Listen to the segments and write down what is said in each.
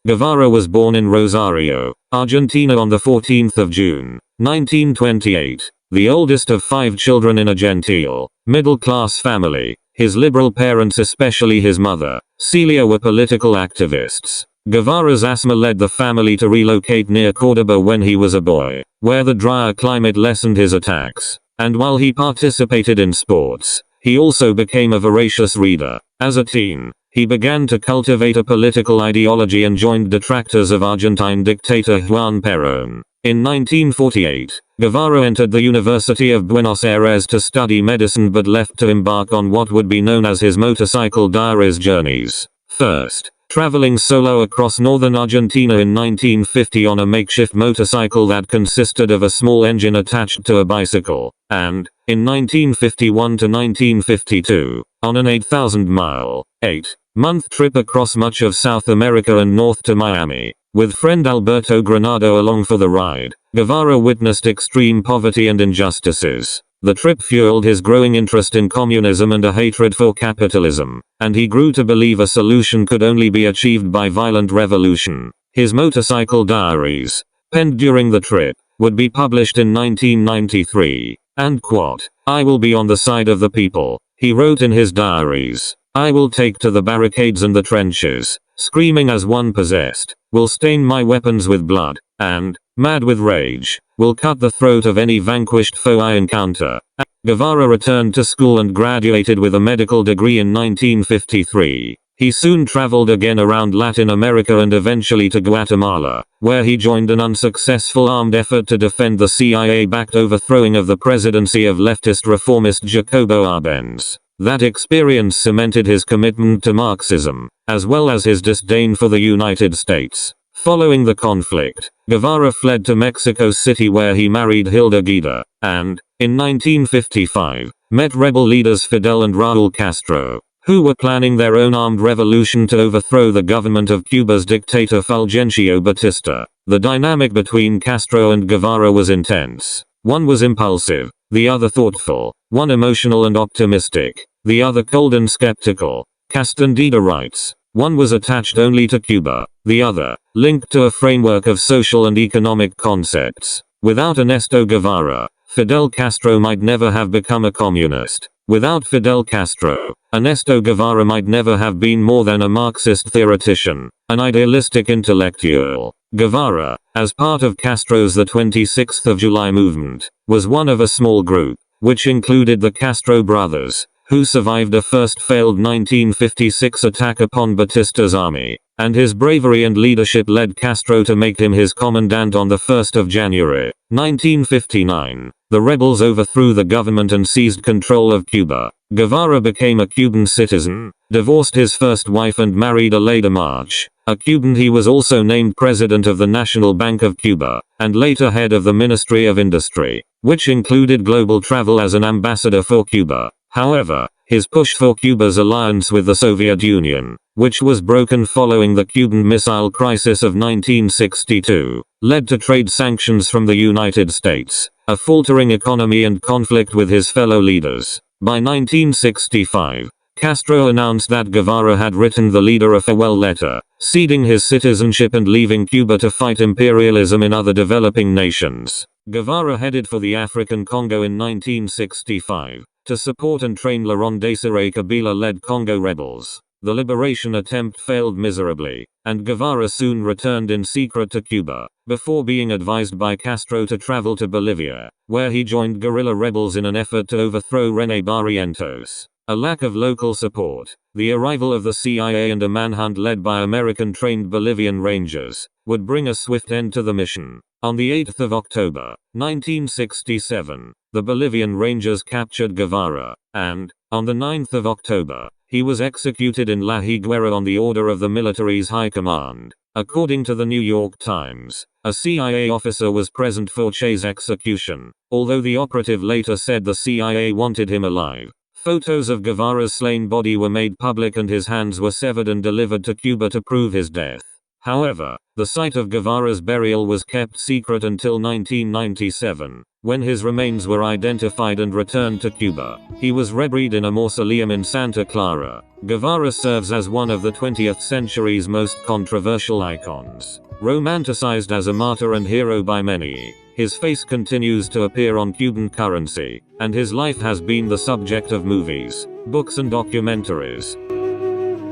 Guevara was born in Rosario, Argentina on the 14th of June, 1928, the oldest of 5 children in a genteel, middle-class family. His liberal parents, especially his mother, Celia, were political activists. Guevara's asthma led the family to relocate near Cordoba when he was a boy, where the drier climate lessened his attacks. And while he participated in sports, he also became a voracious reader. As a teen, he began to cultivate a political ideology and joined detractors of Argentine dictator Juan Perón. In 1948, Guevara entered the University of Buenos Aires to study medicine but left to embark on what would be known as his motorcycle diaries journeys. First, traveling solo across northern Argentina in 1950 on a makeshift motorcycle that consisted of a small engine attached to a bicycle, and, in 1951 to 1952, on an 8,000-mile, 8-month trip across much of South America and north to Miami. With friend Alberto Granado along for the ride, Guevara witnessed extreme poverty and injustices. The trip fueled his growing interest in communism and a hatred for capitalism, and he grew to believe a solution could only be achieved by violent revolution. His motorcycle diaries, penned during the trip, would be published in 1993, and quote, "I will be on the side of the people," he wrote in his diaries. "I will take to the barricades and the trenches, screaming as one possessed, will stain my weapons with blood, and, mad with rage, will cut the throat of any vanquished foe I encounter." Guevara returned to school and graduated with a medical degree in 1953. He soon traveled again around Latin America and eventually to Guatemala, where he joined an unsuccessful armed effort to defend the CIA-backed overthrowing of the presidency of leftist reformist Jacobo Arbenz. That experience cemented his commitment to Marxism, as well as his disdain for the United States. Following the conflict, Guevara fled to Mexico City where he married Hilda Guida, and, in 1955, met rebel leaders Fidel and Raúl Castro, who were planning their own armed revolution to overthrow the government of Cuba's dictator Fulgencio Batista. The dynamic between Castro and Guevara was intense. One was impulsive, the other thoughtful, one emotional and optimistic, the other cold and skeptical. Castaneda writes, "One was attached only to Cuba, the other, linked to a framework of social and economic concepts. Without Ernesto Guevara, Fidel Castro might never have become a communist. Without Fidel Castro, Ernesto Guevara might never have been more than a Marxist theoretician, an idealistic intellectual." Guevara, as part of Castro's the 26th of July movement, was one of a small group, which included the Castro brothers, who survived a first failed 1956 attack upon Batista's army, and his bravery and leadership led Castro to make him his commandant on the 1st of January, 1959. The rebels overthrew the government and seized control of Cuba. Guevara became a Cuban citizen, divorced his first wife and married Aleida March, a Cuban. He was also named president of the National Bank of Cuba, and later head of the Ministry of Industry, which included global travel as an ambassador for Cuba. However, his push for Cuba's alliance with the Soviet Union, which was broken following the Cuban Missile Crisis of 1962, led to trade sanctions from the United States, a faltering economy and conflict with his fellow leaders. By 1965, Castro announced that Guevara had written the leader a farewell letter, ceding his citizenship and leaving Cuba to fight imperialism in other developing nations. Guevara headed for the African Congo in 1965. To support and train Laurent Desiré Kabila-led Congo rebels. The liberation attempt failed miserably, and Guevara soon returned in secret to Cuba, before being advised by Castro to travel to Bolivia, where he joined guerrilla rebels in an effort to overthrow René Barrientos. A lack of local support, the arrival of the CIA and a manhunt led by American-trained Bolivian Rangers, would bring a swift end to the mission. On the 8th of October, 1967, the Bolivian Rangers captured Guevara, and, on the 9th of October, he was executed in La Higuera on the order of the military's high command. According to the New York Times, a CIA officer was present for Che's execution, although the operative later said the CIA wanted him alive. Photos of Guevara's slain body were made public and his hands were severed and delivered to Cuba to prove his death. However, the site of Guevara's burial was kept secret until 1997. When his remains were identified and returned to Cuba, he was reburied in a mausoleum in Santa Clara. Guevara serves as one of the 20th century's most controversial icons. Romanticized as a martyr and hero by many, his face continues to appear on Cuban currency, and his life has been the subject of movies, books and documentaries.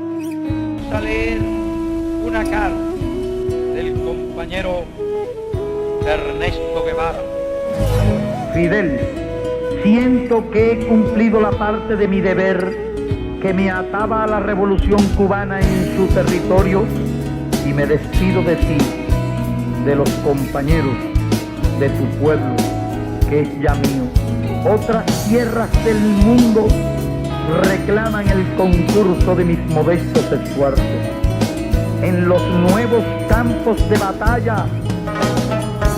Vamos a leer una carta del compañero Ernesto Guevara. Fidel, siento que he cumplido la parte de mi deber que me ataba a la revolución cubana en su territorio y me despido de ti, de los compañeros, de tu pueblo, que es ya mío. Otras tierras del mundo reclaman el concurso de mis modestos esfuerzos. En los nuevos campos de batalla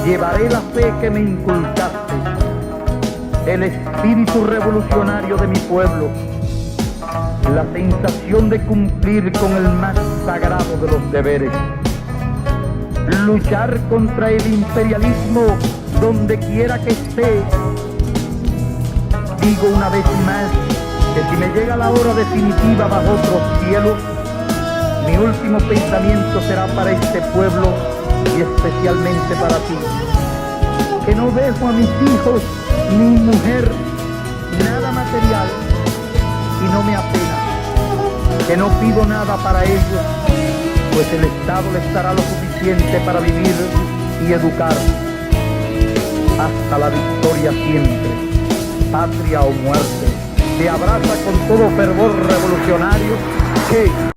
llevaré la fe que me inculcaste, el espíritu revolucionario de mi pueblo, la sensación de cumplir con el más sagrado de los deberes, luchar contra el imperialismo donde quiera que esté. Digo una vez más que si me llega la hora definitiva bajo otros cielos, mi último pensamiento será para este pueblo y especialmente para ti, que no dejo a mis hijos ni mujer nada material y no me apena, que no pido nada para ellos, pues el Estado les dará lo suficiente para vivir y educar hasta la victoria siempre, patria o muerte. Te abraza con todo fervor revolucionario que